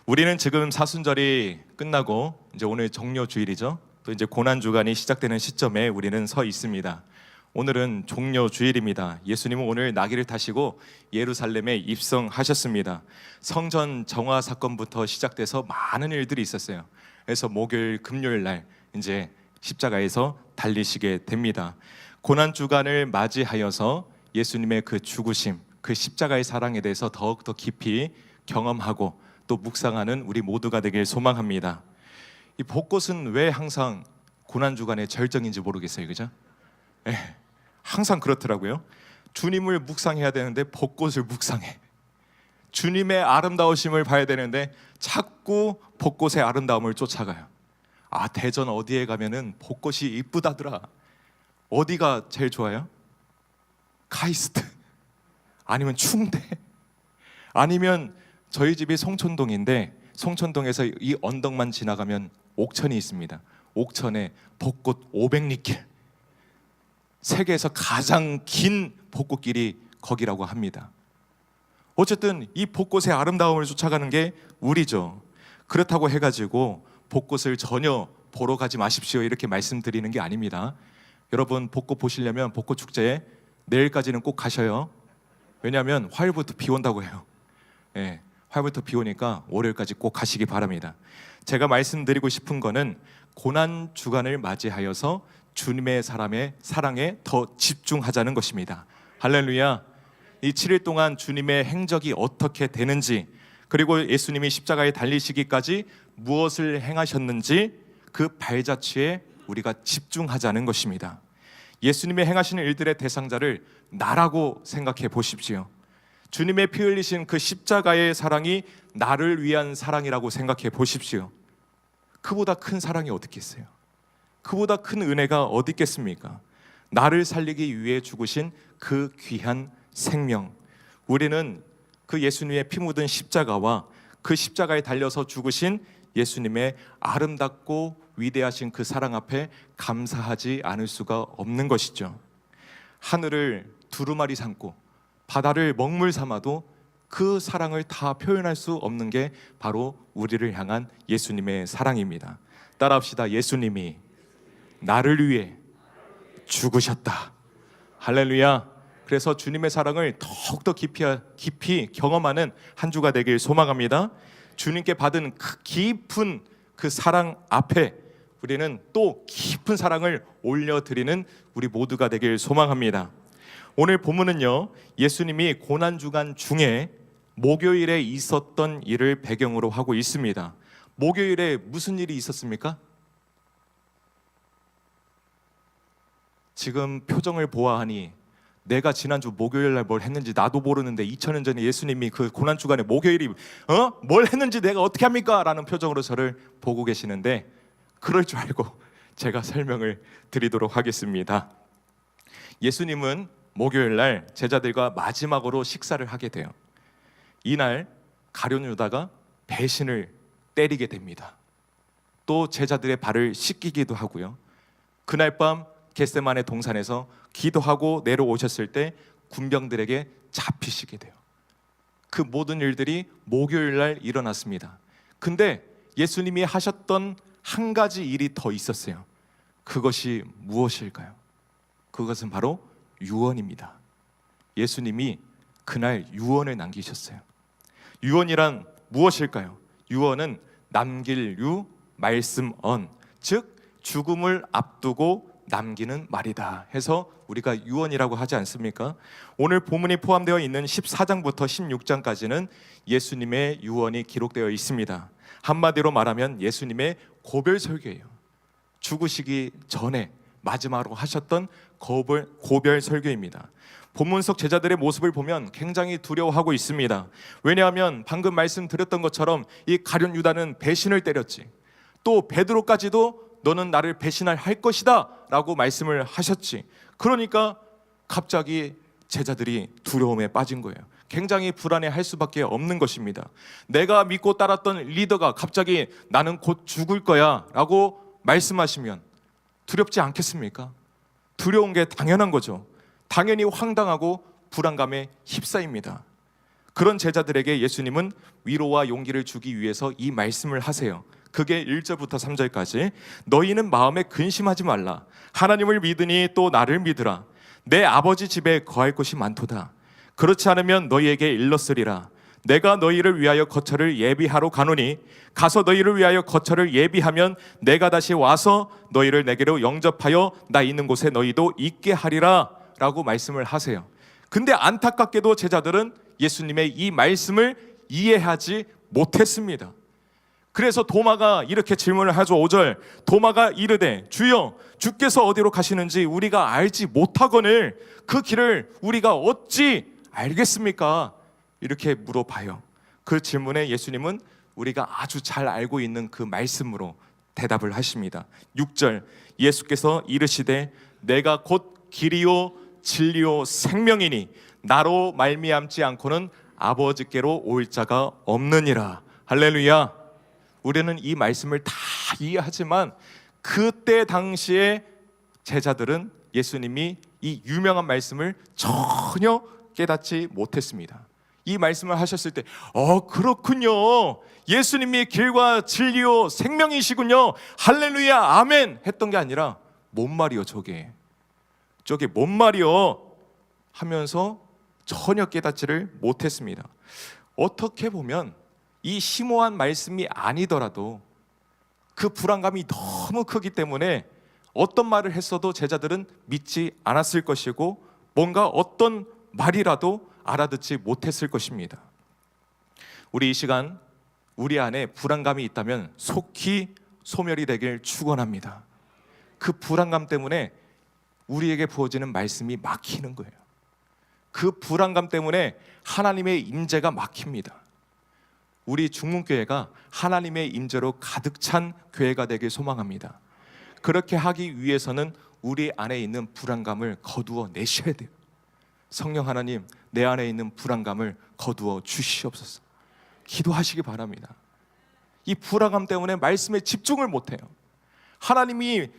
우리는 지금 사순절이 끝나고 이제 오늘 종료 주일이죠. 또 이제 고난 주간이 시작되는 시점에 우리는 서 있습니다. 오늘은 종료 주일입니다. 예수님은 오늘 나귀를 타시고 예루살렘에 입성하셨습니다. 성전 정화 사건부터 시작돼서 많은 일들이 있었어요. 그래서 목요일, 금요일 날 이제 십자가에서 달리시게 됩니다. 고난 주간을 맞이하여서 예수님의 그 죽으심, 그 십자가의 사랑에 대해서 더욱더 깊이 경험하고 또 묵상하는 우리 모두가 되길 소망합니다. 이 벚꽃은 왜 항상 고난 주간의 절정인지 모르겠어요, 그죠? 네, 항상 그렇더라고요. 주님을 묵상해야 되는데 벚꽃을 묵상해. 주님의 아름다우심을 봐야 되는데 자꾸 벚꽃의 아름다움을 쫓아가요. 아, 대전 어디에 가면은 벚꽃이 이쁘다더라. 어디가 제일 좋아요? 카이스트, 아니면 충대, 아니면 저희 집이 송천동인데 송천동에서 이 언덕만 지나가면 옥천이 있습니다. 옥천에 벚꽃 500리길, 세계에서 가장 긴 벚꽃길이 거기라고 합니다. 어쨌든 이 벚꽃의 아름다움을 쫓아가는 게 우리죠. 그렇다고 해가지고 벚꽃을 전혀 보러 가지 마십시오 이렇게 말씀드리는 게 아닙니다. 여러분, 벚꽃 보시려면 벚꽃 축제에 내일까지는 꼭 가셔요. 왜냐하면 화요일부터 비 온다고 해요. 네, 화요일부터 비 오니까 월요일까지 꼭 가시기 바랍니다. 제가 말씀드리고 싶은 거는 고난 주간을 맞이하여서 주님의 사랑에 더 집중하자는 것입니다. 할렐루야. 이 7일 동안 주님의 행적이 어떻게 되는지, 그리고 예수님이 십자가에 달리시기까지 무엇을 행하셨는지 그 발자취에 우리가 집중하자는 것입니다. 예수님의 행하시는 일들의 대상자를 나라고 생각해 보십시오. 주님의 피 흘리신 그 십자가의 사랑이 나를 위한 사랑이라고 생각해 보십시오. 그보다 큰 사랑이 어디 있겠어요? 그보다 큰 은혜가 어디 있겠습니까? 나를 살리기 위해 죽으신 그 귀한 생명, 우리는 그 예수님의 피 묻은 십자가와 그 십자가에 달려서 죽으신 예수님의 아름답고 위대하신 그 사랑 앞에 감사하지 않을 수가 없는 것이죠. 하늘을 두루마리 삼고 바다를 먹물 삼아도 그 사랑을 다 표현할 수 없는 게 바로 우리를 향한 예수님의 사랑입니다. 따라합시다. 예수님이 나를 위해 죽으셨다. 할렐루야. 그래서 주님의 사랑을 더욱더 깊이 경험하는 한 주가 되길 소망합니다. 주님께 받은 깊은 그 사랑 앞에 우리는 또 깊은 사랑을 올려드리는 우리 모두가 되길 소망합니다. 오늘 본문은요, 예수님이 고난주간 중에 목요일에 있었던 일을 배경으로 하고 있습니다. 목요일에 무슨 일이 있었습니까? 지금 표정을 보아하니 내가 지난주 목요일 날 뭘 했는지 나도 모르는데 2000년 전에 예수님이 그 고난주간에 목요일이 뭘 했는지 내가 어떻게 합니까? 라는 표정으로 저를 보고 계시는데, 그럴 줄 알고 제가 설명을 드리도록 하겠습니다. 예수님은 목요일 날 제자들과 마지막으로 식사를 하게 돼요. 이날 가룟 유다가 배신을 때리게 됩니다. 또 제자들의 발을 씻기기도 하고요. 그날 밤 겟세마네 동산에서 기도하고 내려오셨을 때 군병들에게 잡히시게 돼요. 그 모든 일들이 목요일 날 일어났습니다. 근데 예수님이 하셨던 한 가지 일이 더 있었어요. 그것이 무엇일까요? 그것은 바로 유언입니다. 예수님이 그날 유언을 남기셨어요. 유언이란 무엇일까요? 유언은 남길 유, 말씀 언, 즉 죽음을 앞두고 남기는 말이다 해서 우리가 유언이라고 하지 않습니까? 오늘 본문이 포함되어 있는 14장부터 16장까지는 예수님의 유언이 기록되어 있습니다. 한마디로 말하면 예수님의 고별 설교예요. 죽으시기 전에 마지막으로 하셨던 고별 설교입니다. 본문 속 제자들의 모습을 보면 굉장히 두려워하고 있습니다. 왜냐하면 방금 말씀드렸던 것처럼 이 가룟 유다는 배신을 때렸지, 또 베드로까지도 너는 나를 배신할 것이다 라고 말씀을 하셨지. 그러니까 갑자기 제자들이 두려움에 빠진 거예요. 굉장히 불안해할 수밖에 없는 것입니다. 내가 믿고 따랐던 리더가 갑자기 나는 곧 죽을 거야 라고 말씀하시면 두렵지 않겠습니까? 두려운 게 당연한 거죠. 당연히 황당하고 불안감에 휩싸입니다. 그런 제자들에게 예수님은 위로와 용기를 주기 위해서 이 말씀을 하세요. 그게 1절부터 3절까지. 너희는 마음에 근심하지 말라. 하나님을 믿으니 또 나를 믿으라. 내 아버지 집에 거할 곳이 많도다. 그렇지 않으면 너희에게 일렀으리라. 내가 너희를 위하여 거처를 예비하러 가노니 가서 너희를 위하여 거처를 예비하면 내가 다시 와서 너희를 내게로 영접하여 나 있는 곳에 너희도 있게 하리라 라고 말씀을 하세요. 근데 안타깝게도 제자들은 예수님의 이 말씀을 이해하지 못했습니다. 그래서 도마가 이렇게 질문을 하죠. 5절, 도마가 이르되 주여 주께서 어디로 가시는지 우리가 알지 못하거늘 그 길을 우리가 어찌 알겠습니까? 이렇게 물어봐요. 그 질문에 예수님은 우리가 아주 잘 알고 있는 그 말씀으로 대답을 하십니다. 6절, 예수께서 이르시되 내가 곧 길이요 진리요 생명이니 나로 말미암지 않고는 아버지께로 올 자가 없느니라. 할렐루야. 우리는 이 말씀을 다 이해하지만 그때 당시에 제자들은 예수님이 이 유명한 말씀을 전혀 깨닫지 못했습니다. 이 말씀을 하셨을 때 그렇군요. 예수님이 길과 진리요 생명이시군요. 할렐루야 아멘 했던 게 아니라 뭔 말이요 저게 뭔 말이요 하면서 전혀 깨닫지를 못했습니다. 어떻게 보면 이 심오한 말씀이 아니더라도 그 불안감이 너무 크기 때문에 어떤 말을 했어도 제자들은 믿지 않았을 것이고 뭔가 어떤 말이라도 알아듣지 못했을 것입니다. 우리 이 시간 우리 안에 불안감이 있다면 속히 소멸이 되길 축원합니다. 그 불안감 때문에 우리에게 부어지는 말씀이 막히는 거예요. 그 불안감 때문에 하나님의 임재가 막힙니다. 우리 중문교회가 하나님의 임재로 가득 찬 교회가 되길 소망합니다. 그렇게 하기 위해서는 우리 안에 있는 불안감을 거두어 내셔야 돼요. 성령 하나님, 내 안에 있는 불안감을 거두어 주시옵소서. 기도하시기 바랍니다. 이 불안감 때문에 말씀에 집중을 못해요. 하나님이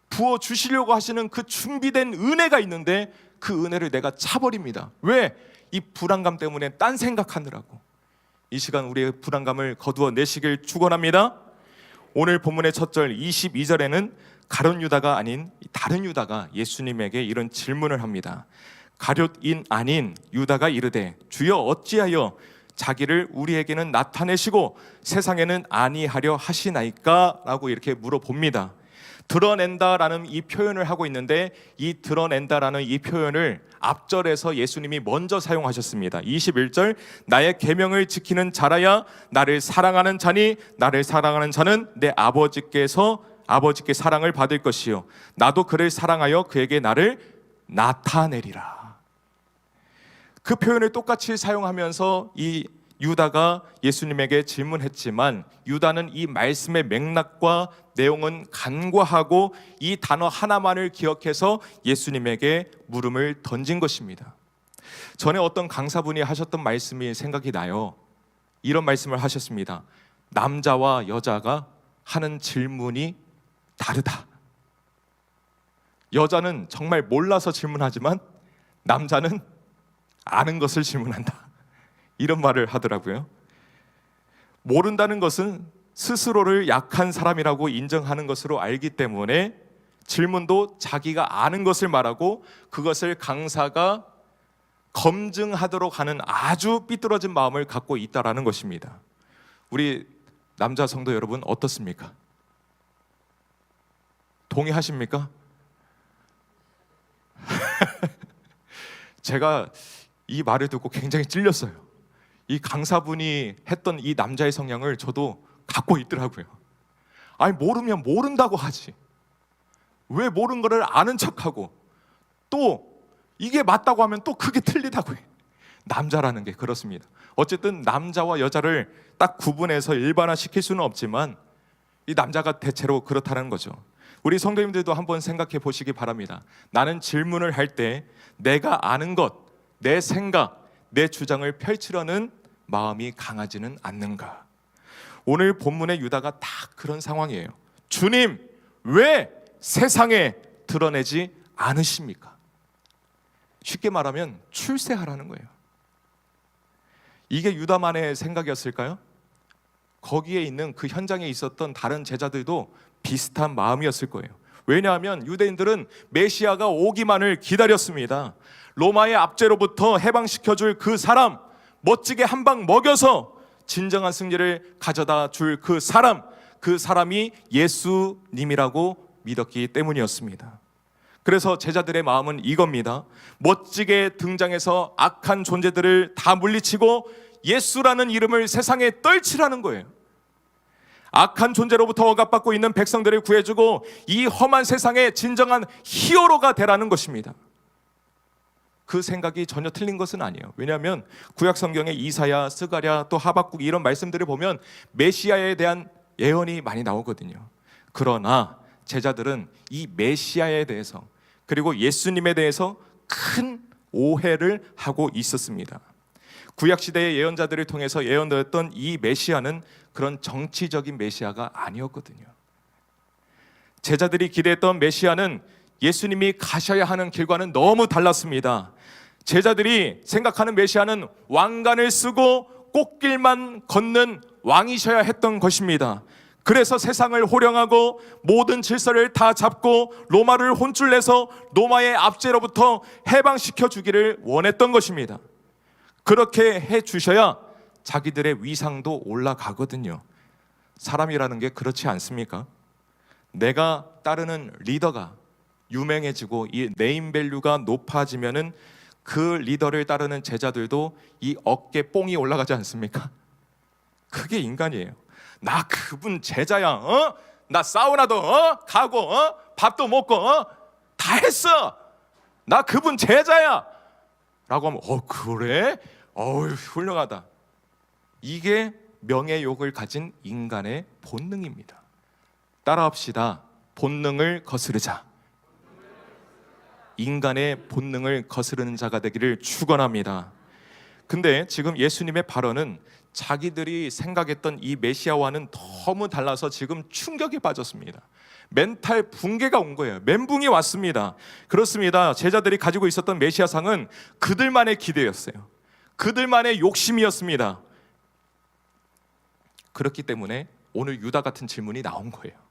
부어 주시려고 하시는 그 준비된 은혜가 있는데 그 은혜를 내가 차버립니다. 왜? 이 불안감 때문에 딴 생각하느라고. 이 시간 우리의 불안감을 거두어 내시길 축원합니다. 오늘 본문의 첫 절 22절에는 가룟 유다가 아닌 다른 유다가 예수님에게 이런 질문을 합니다. 가룟인 아닌 유다가 이르되 주여 어찌하여 자기를 우리에게는 나타내시고 세상에는 아니하려 하시나이까? 라고 이렇게 물어봅니다. 드러낸다라는 이 표현을 하고 있는데 이 드러낸다라는 이 표현을 앞절에서 예수님이 먼저 사용하셨습니다. 21절 나의 계명을 지키는 자라야 나를 사랑하는 자니 나를 사랑하는 자는 내 아버지께 사랑을 받을 것이요 나도 그를 사랑하여 그에게 나를 나타내리라. 그 표현을 똑같이 사용하면서 이 유다가 예수님에게 질문했지만 유다는 이 말씀의 맥락과 내용은 간과하고 이 단어 하나만을 기억해서 예수님에게 물음을 던진 것입니다. 전에 어떤 강사분이 하셨던 말씀이 생각이 나요. 이런 말씀을 하셨습니다. 남자와 여자가 하는 질문이 다르다. 여자는 정말 몰라서 질문하지만 남자는 아는 것을 질문한다. 이런 말을 하더라고요. 모른다는 것은 스스로를 약한 사람이라고 인정하는 것으로 알기 때문에 질문도 자기가 아는 것을 말하고 그것을 강사가 검증하도록 하는 아주 삐뚤어진 마음을 갖고 있다라는 것입니다. 우리 남자 성도 여러분 어떻습니까? 동의하십니까? 제가 이 말을 듣고 굉장히 찔렸어요. 이 강사분이 했던 이 남자의 성향을 저도 갖고 있더라고요. 아니 모르면 모른다고 하지. 왜 모르는 거를 아는 척하고 또 이게 맞다고 하면 또 그게 틀리다고 해. 남자라는 게 그렇습니다. 어쨌든 남자와 여자를 딱 구분해서 일반화시킬 수는 없지만 이 남자가 대체로 그렇다는 거죠. 우리 성도님들도 한번 생각해 보시기 바랍니다. 나는 질문을 할 때 내가 아는 것, 내 생각, 내 주장을 펼치려는 마음이 강하지는 않는가? 오늘 본문의 유다가 딱 그런 상황이에요. 주님, 왜 세상에 드러내지 않으십니까? 쉽게 말하면 출세하라는 거예요. 이게 유다만의 생각이었을까요? 거기에 있는 그 현장에 있었던 다른 제자들도 비슷한 마음이었을 거예요. 왜냐하면 유대인들은 메시아가 오기만을 기다렸습니다. 로마의 압제로부터 해방시켜줄 그 사람, 멋지게 한 방 먹여서 진정한 승리를 가져다 줄 그 사람이 예수님이라고 믿었기 때문이었습니다. 그래서 제자들의 마음은 이겁니다. 멋지게 등장해서 악한 존재들을 다 물리치고 예수라는 이름을 세상에 떨치라는 거예요. 악한 존재로부터 억압받고 있는 백성들을 구해주고 이 험한 세상의 진정한 히어로가 되라는 것입니다. 그 생각이 전혀 틀린 것은 아니에요. 왜냐하면 구약 성경에 이사야, 스가랴, 또 하박국 이런 말씀들을 보면 메시아에 대한 예언이 많이 나오거든요. 그러나 제자들은 이 메시아에 대해서 그리고 예수님에 대해서 큰 오해를 하고 있었습니다. 구약시대의 예언자들을 통해서 예언되었던 이 메시아는 그런 정치적인 메시아가 아니었거든요. 제자들이 기대했던 메시아는 예수님이 가셔야 하는 길과는 너무 달랐습니다. 제자들이 생각하는 메시아는 왕관을 쓰고 꽃길만 걷는 왕이셔야 했던 것입니다. 그래서 세상을 호령하고 모든 질서를 다 잡고 로마를 혼쭐내서 로마의 압제로부터 해방시켜 주기를 원했던 것입니다. 그렇게 해 주셔야 자기들의 위상도 올라가거든요. 사람이라는 게 그렇지 않습니까? 내가 따르는 리더가 유명해지고 이 네임밸류가 높아지면은 그 리더를 따르는 제자들도 이 어깨 뽕이 올라가지 않습니까? 그게 인간이에요. 나 그분 제자야. 나 사우나도 가고 밥도 먹고 다 했어. 나 그분 제자야. 라고 하면 그래? 훌륭하다. 이게 명예욕을 가진 인간의 본능입니다. 따라합시다. 본능을 거스르자. 인간의 본능을 거스르는 자가 되기를 축원합니다. 근데 지금 예수님의 발언은 자기들이 생각했던 이 메시아와는 너무 달라서 지금 충격에 빠졌습니다. 멘탈 붕괴가 온 거예요. 멘붕이 왔습니다. 그렇습니다. 제자들이 가지고 있었던 메시아상은 그들만의 기대였어요. 그들만의 욕심이었습니다. 그렇기 때문에 오늘 유다 같은 질문이 나온 거예요.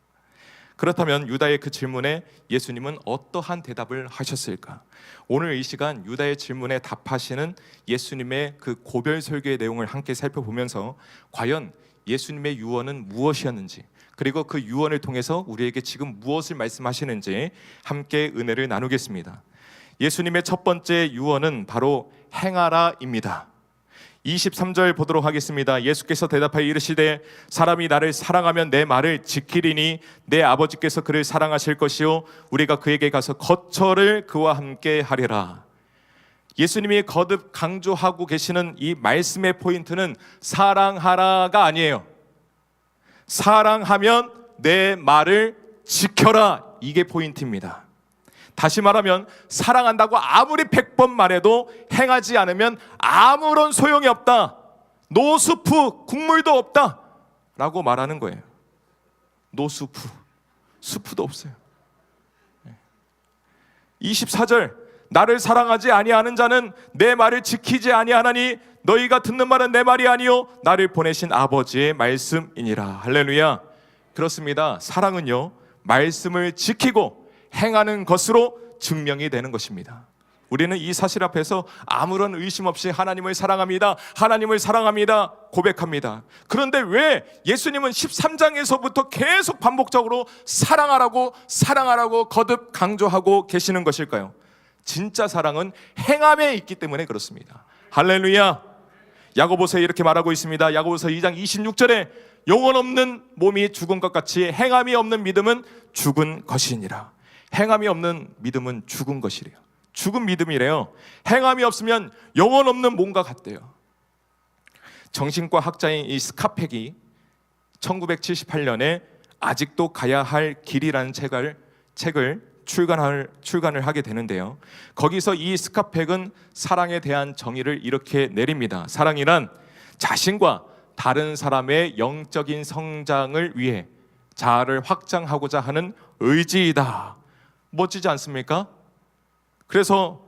그렇다면 유다의 그 질문에 예수님은 어떠한 대답을 하셨을까? 오늘 이 시간 유다의 질문에 답하시는 예수님의 그 고별 설교의 내용을 함께 살펴보면서 과연 예수님의 유언은 무엇이었는지, 그리고 그 유언을 통해서 우리에게 지금 무엇을 말씀하시는지 함께 은혜를 나누겠습니다. 예수님의 첫 번째 유언은 바로 행하라입니다. 23절 보도록 하겠습니다. 예수께서 대답하여 이르시되 사람이 나를 사랑하면 내 말을 지키리니 내 아버지께서 그를 사랑하실 것이요 우리가 그에게 가서 거처를 그와 함께 하리라. 예수님이 거듭 강조하고 계시는 이 말씀의 포인트는 사랑하라가 아니에요. 사랑하면 내 말을 지켜라. 이게 포인트입니다. 다시 말하면 사랑한다고 아무리 100번 말해도 행하지 않으면 아무런 소용이 없다. 노수프, 국물도 없다 라고 말하는 거예요. 노수프, 수프도 없어요. 24절 나를 사랑하지 아니하는 자는 내 말을 지키지 아니하나니 너희가 듣는 말은 내 말이 아니요 나를 보내신 아버지의 말씀이니라. 할렐루야. 그렇습니다. 사랑은요 말씀을 지키고 행하는 것으로 증명이 되는 것입니다. 우리는 이 사실 앞에서 아무런 의심 없이 하나님을 사랑합니다. 하나님을 사랑합니다. 고백합니다. 그런데 왜 예수님은 13장에서부터 계속 반복적으로 사랑하라고 거듭 강조하고 계시는 것일까요? 진짜 사랑은 행함에 있기 때문에 그렇습니다. 할렐루야. 야고보서에 이렇게 말하고 있습니다. 야고보서 2장 26절에 영혼 없는 몸이 죽은 것 같이 행함이 없는 믿음은 죽은 것이니라. 행함이 없는 믿음은 죽은 것이래요. 죽은 믿음이래요. 행함이 없으면 영혼 없는 몸과 같대요. 정신과 학자인 이 스카펙이 1978년에 아직도 가야 할 길이라는 책을 출간을 하게 되는데요. 거기서 이 스카펙은 사랑에 대한 정의를 이렇게 내립니다. 사랑이란 자신과 다른 사람의 영적인 성장을 위해 자아를 확장하고자 하는 의지이다. 멋지지 않습니까? 그래서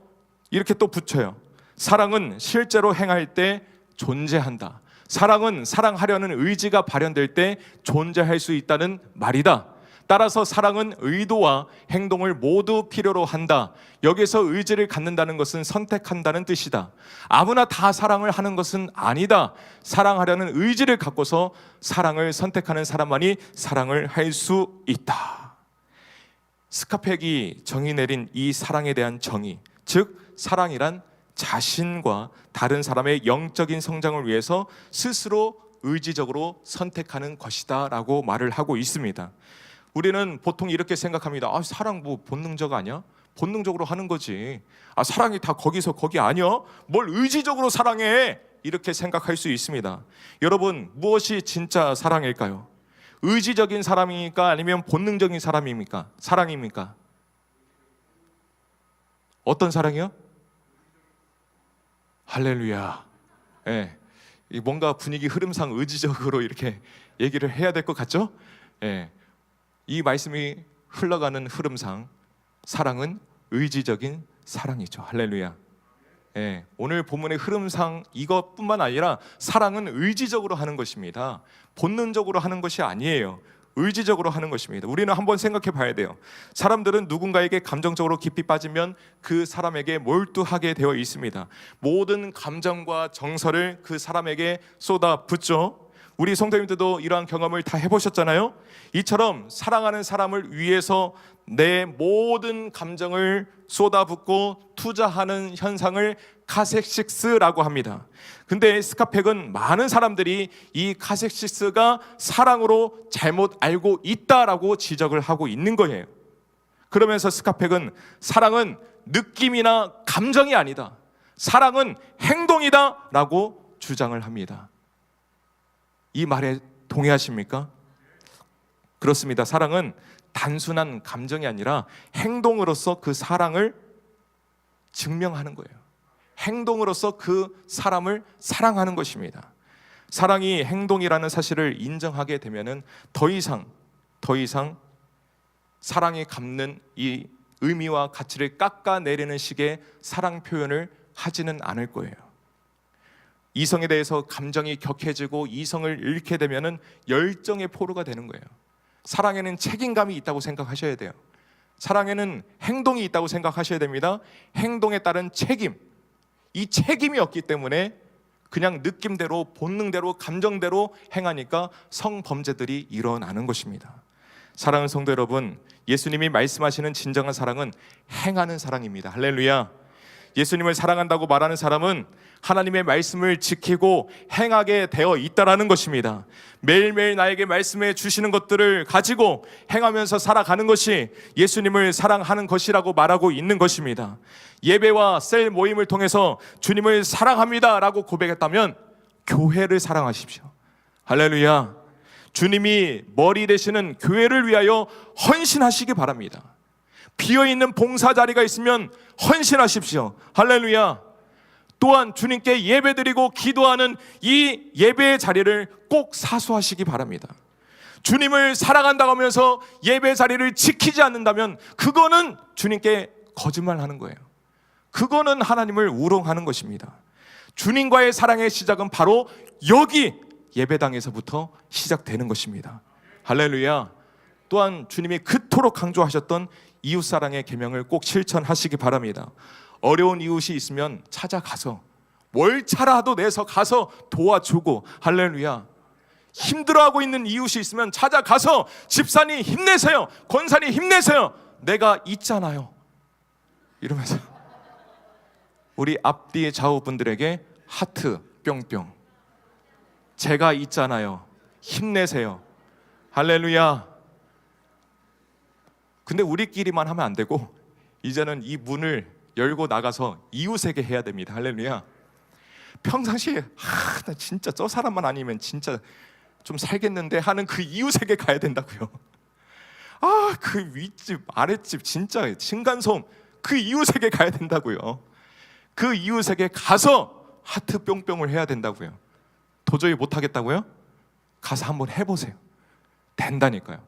이렇게 또 붙여요. 사랑은 실제로 행할 때 존재한다. 사랑은 사랑하려는 의지가 발현될 때 존재할 수 있다는 말이다. 따라서 사랑은 의도와 행동을 모두 필요로 한다. 여기서 의지를 갖는다는 것은 선택한다는 뜻이다. 아무나 다 사랑을 하는 것은 아니다. 사랑하려는 의지를 갖고서 사랑을 선택하는 사람만이 사랑을 할 수 있다. 스카펙이 정의 내린 이 사랑에 대한 정의, 즉 사랑이란 자신과 다른 사람의 영적인 성장을 위해서 스스로 의지적으로 선택하는 것이다 라고 말을 하고 있습니다. 우리는 보통 이렇게 생각합니다. 사랑 뭐 본능적 아니야? 본능적으로 하는 거지. 사랑이 다 거기서 거기 아니야? 뭘 의지적으로 사랑해? 이렇게 생각할 수 있습니다. 여러분, 무엇이 진짜 사랑일까요? 의지적인 사람입니까? 아니면 본능적인 사람입니까? 사랑입니까? 어떤 사랑이요? 할렐루야. 예. 뭔가 분위기 흐름상 의지적으로 이렇게 얘기를 해야 될 것 같죠? 예. 이 말씀이 흘러가는 흐름상 사랑은 의지적인 사랑이죠. 할렐루야. 예, 오늘 본문의 흐름상 이것뿐만 아니라 사랑은 의지적으로 하는 것입니다. 본능적으로 하는 것이 아니에요. 의지적으로 하는 것입니다. 우리는 한번 생각해 봐야 돼요. 사람들은 누군가에게 감정적으로 깊이 빠지면 그 사람에게 몰두하게 되어 있습니다. 모든 감정과 정서를 그 사람에게 쏟아붓죠. 우리 성도님들도 이러한 경험을 다 해보셨잖아요. 이처럼 사랑하는 사람을 위해서 내 모든 감정을 쏟아붓고 투자하는 현상을 카섹시스라고 합니다. 근데 스카펙은 많은 사람들이 이 카섹시스가 사랑으로 잘못 알고 있다라고 지적을 하고 있는 거예요. 그러면서 스카펙은 사랑은 느낌이나 감정이 아니다. 사랑은 행동이다 라고 주장을 합니다. 이 말에 동의하십니까? 그렇습니다. 사랑은 단순한 감정이 아니라 행동으로서 그 사랑을 증명하는 거예요. 행동으로서 그 사람을 사랑하는 것입니다. 사랑이 행동이라는 사실을 인정하게 되면은 더 이상 사랑이 갖는 이 의미와 가치를 깎아내리는 식의 사랑 표현을 하지는 않을 거예요. 이성에 대해서 감정이 격해지고 이성을 잃게 되면은 열정의 포로가 되는 거예요. 사랑에는 책임감이 있다고 생각하셔야 돼요. 사랑에는 행동이 있다고 생각하셔야 됩니다. 행동에 따른 책임, 이 책임이 없기 때문에 그냥 느낌대로 본능대로 감정대로 행하니까 성범죄들이 일어나는 것입니다. 사랑하는 성도 여러분, 예수님이 말씀하시는 진정한 사랑은 행하는 사랑입니다. 할렐루야. 예수님을 사랑한다고 말하는 사람은 하나님의 말씀을 지키고 행하게 되어 있다라는 것입니다. 매일매일 나에게 말씀해 주시는 것들을 가지고 행하면서 살아가는 것이 예수님을 사랑하는 것이라고 말하고 있는 것입니다. 예배와 셀 모임을 통해서 주님을 사랑합니다 라고 고백했다면 교회를 사랑하십시오. 할렐루야. 주님이 머리 되시는 교회를 위하여 헌신하시기 바랍니다. 비어있는 봉사 자리가 있으면 헌신하십시오. 할렐루야. 또한 주님께 예배드리고 기도하는 이 예배의 자리를 꼭 사수하시기 바랍니다. 주님을 사랑한다고 하면서 예배 자리를 지키지 않는다면 그거는 주님께 거짓말하는 거예요. 그거는 하나님을 우롱하는 것입니다. 주님과의 사랑의 시작은 바로 여기 예배당에서부터 시작되는 것입니다. 할렐루야. 또한 주님이 그토록 강조하셨던 이웃사랑의 계명을 꼭 실천하시기 바랍니다. 어려운 이웃이 있으면 찾아가서 월차라도 내서 가서 도와주고, 할렐루야. 힘들어하고 있는 이웃이 있으면 찾아가서 집사님 힘내세요, 권사님 힘내세요, 내가 있잖아요 이러면서 우리 앞뒤 좌우 분들에게 하트 뿅뿅, 제가 있잖아요, 힘내세요. 할렐루야. 근데 우리끼리만 하면 안 되고 이제는 이 문을 열고 나가서 이웃에게 해야 됩니다. 할렐루야. 평상시에 나 진짜 저 사람만 아니면 진짜 좀 살겠는데 하는 그 이웃에게 가야 된다고요. 그 윗집 아랫집 진짜 층간소음, 그 이웃에게 가야 된다고요. 그 이웃에게 가서 하트 뿅뿅을 해야 된다고요. 도저히 못하겠다고요? 가서 한번 해보세요. 된다니까요.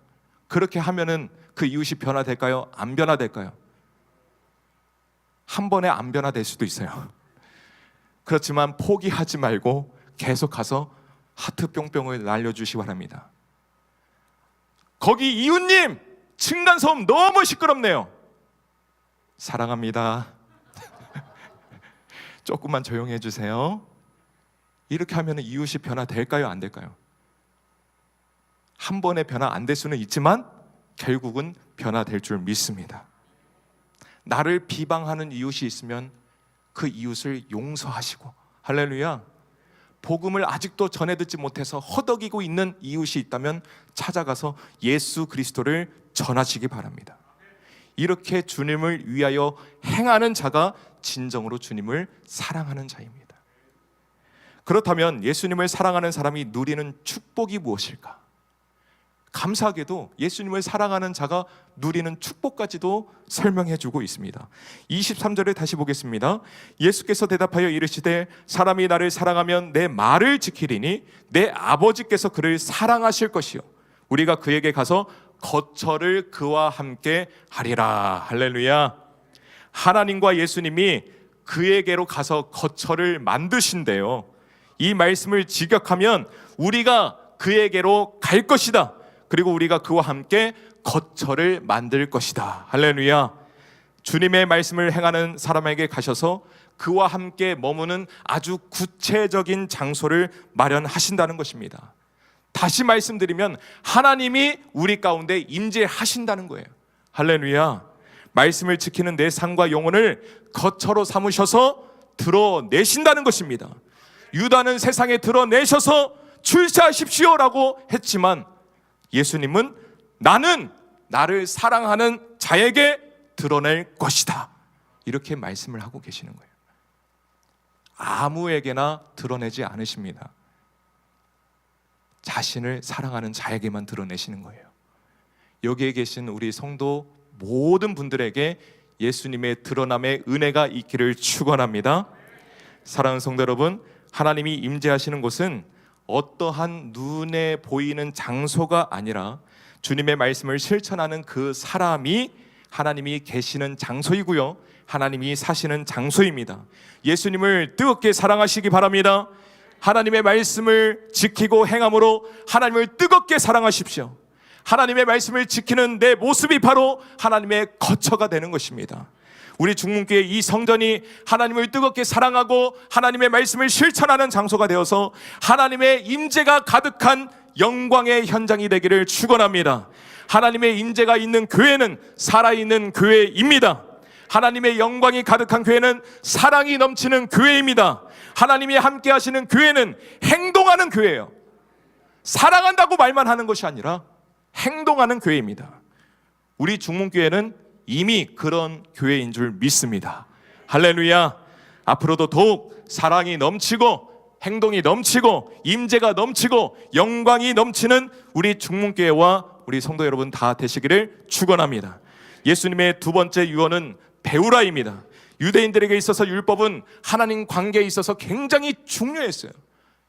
그렇게 하면은 그 이웃이 변화될까요? 안 변화될까요? 한 번에 안 변화될 수도 있어요. 그렇지만 포기하지 말고 계속 가서 하트 뿅뿅을 날려주시기 바랍니다. 거기 이웃님, 층간소음 너무 시끄럽네요. 사랑합니다. 조금만 조용히 해주세요. 이렇게 하면 이웃이 변화될까요? 안 될까요? 한 번에 변화 안 될 수는 있지만 결국은 변화될 줄 믿습니다. 나를 비방하는 이웃이 있으면 그 이웃을 용서하시고, 할렐루야, 복음을 아직도 전해 듣지 못해서 허덕이고 있는 이웃이 있다면 찾아가서 예수 그리스도를 전하시기 바랍니다. 이렇게 주님을 위하여 행하는 자가 진정으로 주님을 사랑하는 자입니다. 그렇다면 예수님을 사랑하는 사람이 누리는 축복이 무엇일까? 감사하게도 예수님을 사랑하는 자가 누리는 축복까지도 설명해 주고 있습니다. 23절을 다시 보겠습니다. 예수께서 대답하여 이르시되 사람이 나를 사랑하면 내 말을 지키리니 내 아버지께서 그를 사랑하실 것이요 우리가 그에게 가서 거처를 그와 함께 하리라. 할렐루야. 하나님과 예수님이 그에게로 가서 거처를 만드신대요. 이 말씀을 직역하면 우리가 그에게로 갈 것이다. 그리고 우리가 그와 함께 거처를 만들 것이다. 할렐루야. 주님의 말씀을 행하는 사람에게 가셔서 그와 함께 머무는 아주 구체적인 장소를 마련하신다는 것입니다. 다시 말씀드리면 하나님이 우리 가운데 임재하신다는 거예요. 할렐루야. 말씀을 지키는 내 삶과 영혼을 거처로 삼으셔서 드러내신다는 것입니다. 유다는 세상에 드러내셔서 출세하십시오라고 했지만 예수님은 나는 나를 사랑하는 자에게 드러낼 것이다, 이렇게 말씀을 하고 계시는 거예요. 아무에게나 드러내지 않으십니다. 자신을 사랑하는 자에게만 드러내시는 거예요. 여기에 계신 우리 성도 모든 분들에게 예수님의 드러남의 은혜가 있기를 축원합니다. 사랑하는 성도 여러분, 하나님이 임재하시는 곳은 어떠한 눈에 보이는 장소가 아니라 주님의 말씀을 실천하는 그 사람이 하나님이 계시는 장소이고요, 하나님이 사시는 장소입니다. 예수님을 뜨겁게 사랑하시기 바랍니다. 하나님의 말씀을 지키고 행함으로 하나님을 뜨겁게 사랑하십시오. 하나님의 말씀을 지키는 내 모습이 바로 하나님의 거처가 되는 것입니다. 우리 중문교회 이 성전이 하나님을 뜨겁게 사랑하고 하나님의 말씀을 실천하는 장소가 되어서 하나님의 임재가 가득한 영광의 현장이 되기를 축원합니다. 하나님의 임재가 있는 교회는 살아있는 교회입니다. 하나님의 영광이 가득한 교회는 사랑이 넘치는 교회입니다. 하나님이 함께 하시는 교회는 행동하는 교회예요. 사랑한다고 말만 하는 것이 아니라 행동하는 교회입니다. 우리 중문교회는 이미 그런 교회인 줄 믿습니다. 할렐루야. 앞으로도 더욱 사랑이 넘치고 행동이 넘치고 임재가 넘치고 영광이 넘치는 우리 중문교회와 우리 성도 여러분 다 되시기를 축원합니다. 예수님의 두 번째 유언은 배우라입니다. 유대인들에게 있어서 율법은 하나님 관계에 있어서 굉장히 중요했어요.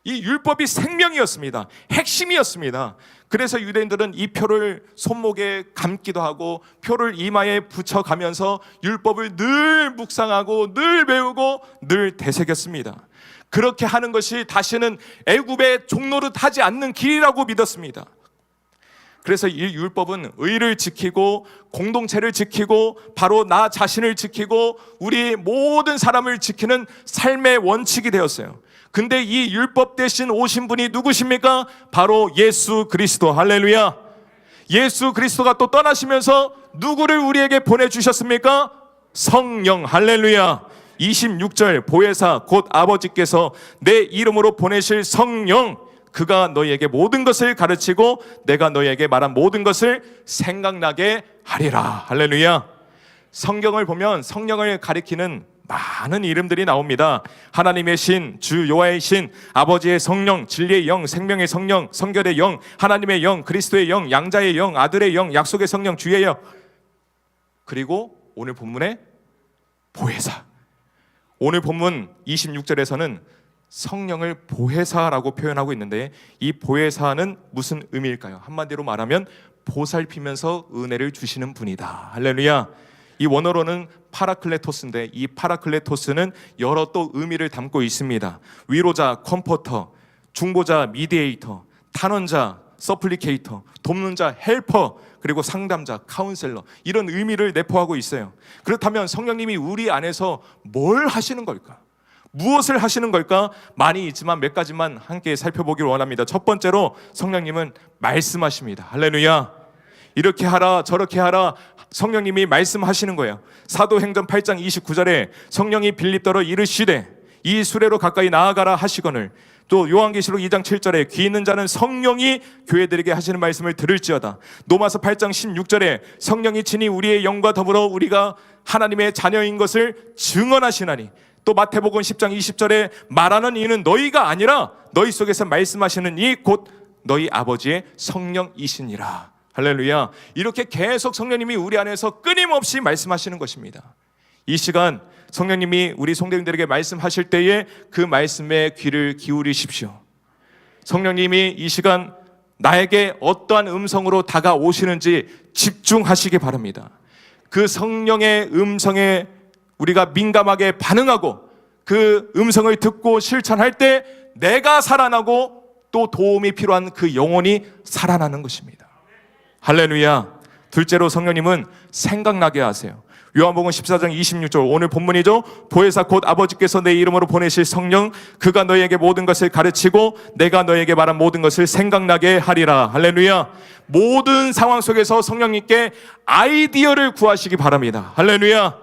이 율법이 생명이었습니다. 핵심이었습니다. 그래서 유대인들은 이 표를 손목에 감기도 하고 표를 이마에 붙여가면서 율법을 늘 묵상하고 늘 배우고 늘 되새겼습니다. 그렇게 하는 것이 다시는 애굽의 종노릇 하지 않는 길이라고 믿었습니다. 그래서 이 율법은 의를 지키고 공동체를 지키고 바로 나 자신을 지키고 우리 모든 사람을 지키는 삶의 원칙이 되었어요. 근데 이 율법 대신 오신 분이 누구십니까? 바로 예수 그리스도. 할렐루야. 예수 그리스도가 또 떠나시면서 누구를 우리에게 보내주셨습니까? 성령. 할렐루야. 26절 보혜사 곧 아버지께서 내 이름으로 보내실 성령, 그가 너희에게 모든 것을 가르치고 내가 너희에게 말한 모든 것을 생각나게 하리라. 할렐루야. 성경을 보면 성령을 가리키는 많은 이름들이 나옵니다. 하나님의 신, 주 여호와의 신, 아버지의 성령, 진리의 영, 생명의 성령, 성결의 영, 하나님의 영, 그리스도의 영, 양자의 영, 아들의 영, 약속의 성령, 주의 영. 그리고 오늘 본문의 보혜사. 오늘 본문 26절에서는 성령을 보혜사라고 표현하고 있는데 이 보혜사는 무슨 의미일까요? 한마디로 말하면 보살피면서 은혜를 주시는 분이다. 할렐루야. 이 원어로는 파라클레토스인데 이 파라클레토스는 여러 또 의미를 담고 있습니다. 위로자, 컴포터, 중보자, 미디에이터, 탄원자, 서플리케이터, 돕는 자, 헬퍼, 그리고 상담자, 카운셀러, 이런 의미를 내포하고 있어요. 그렇다면 성령님이 우리 안에서 뭘 하시는 걸까? 무엇을 하시는 걸까? 많이 있지만 몇 가지만 함께 살펴보기를 원합니다. 첫 번째로 성령님은 말씀하십니다. 할렐루야. 이렇게 하라 저렇게 하라, 성령님이 말씀하시는 거예요. 사도행전 8장 29절에 성령이 빌립더러 이르시되 이 수레로 가까이 나아가라 하시거늘, 또 요한계시록 2장 7절에 귀 있는 자는 성령이 교회들에게 하시는 말씀을 들을지어다. 로마서 8장 16절에 성령이 친히 우리의 영과 더불어 우리가 하나님의 자녀인 것을 증언하시나니, 또 마태복음 10장 20절에 말하는 이는 너희가 아니라 너희 속에서 말씀하시는 이 곧 너희 아버지의 성령이시니라. 할렐루야. 이렇게 계속 성령님이 우리 안에서 끊임없이 말씀하시는 것입니다. 이 시간 성령님이 우리 성도님들에게 말씀하실 때에 그 말씀에 귀를 기울이십시오. 성령님이 이 시간 나에게 어떠한 음성으로 다가오시는지 집중하시기 바랍니다. 그 성령의 음성에 우리가 민감하게 반응하고 그 음성을 듣고 실천할 때 내가 살아나고 또 도움이 필요한 그 영혼이 살아나는 것입니다. 할렐루야. 둘째로 성령님은 생각나게 하세요. 요한복음 14장 26절, 오늘 본문이죠. 보혜사 곧 아버지께서 내 이름으로 보내실 성령, 그가 너희에게 모든 것을 가르치고 내가 너희에게 말한 모든 것을 생각나게 하리라. 할렐루야. 모든 상황 속에서 성령님께 아이디어를 구하시기 바랍니다. 할렐루야.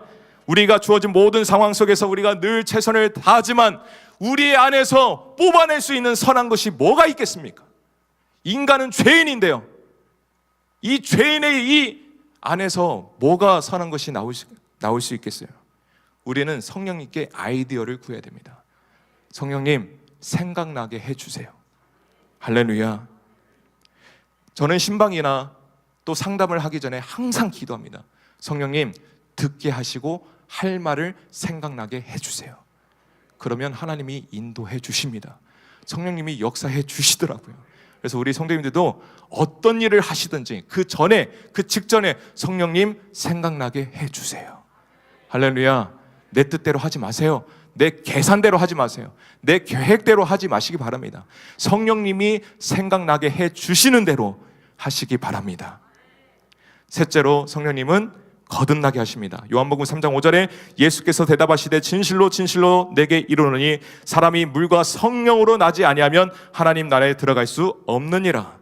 우리가 주어진 모든 상황 속에서 우리가 늘 최선을 다하지만 우리 안에서 뽑아낼 수 있는 선한 것이 뭐가 있겠습니까? 인간은 죄인인데요, 이 죄인의 이 안에서 뭐가 선한 것이 나올 수 있겠어요? 우리는 성령님께 아이디어를 구해야 됩니다. 성령님, 생각나게 해주세요. 할렐루야. 저는 신방이나 또 상담을 하기 전에 항상 기도합니다. 성령님, 듣게 하시고 할 말을 생각나게 해주세요. 그러면 하나님이 인도해 주십니다. 성령님이 역사해 주시더라고요. 그래서 우리 성도님들도 어떤 일을 하시든지 그 전에, 그 직전에 성령님 생각나게 해주세요. 할렐루야. 내 뜻대로 하지 마세요. 내 계산대로 하지 마세요. 내 계획대로 하지 마시기 바랍니다. 성령님이 생각나게 해주시는 대로 하시기 바랍니다. 셋째로 성령님은 거듭나게 하십니다. 요한복음 3장 5절에 예수께서 대답하시되 진실로 진실로 내게 이르노니 사람이 물과 성령으로 나지 아니하면 하나님 나라에 들어갈 수 없느니라.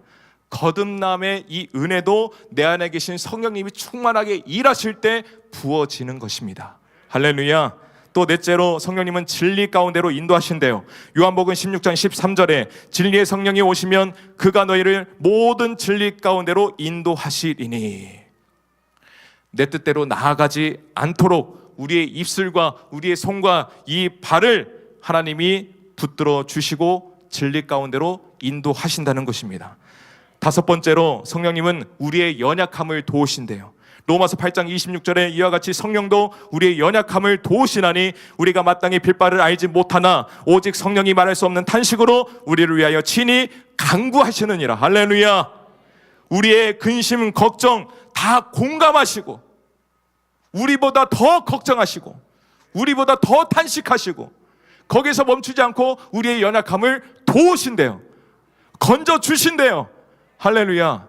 거듭남의 이 은혜도 내 안에 계신 성령님이 충만하게 일하실 때 부어지는 것입니다. 할렐루야. 또 넷째로 성령님은 진리 가운데로 인도하신대요. 요한복음 16장 13절에 진리의 성령이 오시면 그가 너희를 모든 진리 가운데로 인도하시리니, 내 뜻대로 나아가지 않도록 우리의 입술과 우리의 손과 이 발을 하나님이 붙들어 주시고 진리 가운데로 인도하신다는 것입니다. 다섯 번째로 성령님은 우리의 연약함을 도우신대요. 로마서 8장 26절에 이와 같이 성령도 우리의 연약함을 도우시나니 우리가 마땅히 빌 바를 알지 못하나 오직 성령이 말할 수 없는 탄식으로 우리를 위하여 친히 간구하시느니라. 할렐루야. 우리의 근심, 걱정 다 공감하시고 우리보다 더 걱정하시고 우리보다 더 탄식하시고 거기서 멈추지 않고 우리의 연약함을 도우신대요. 건져주신대요. 할렐루야.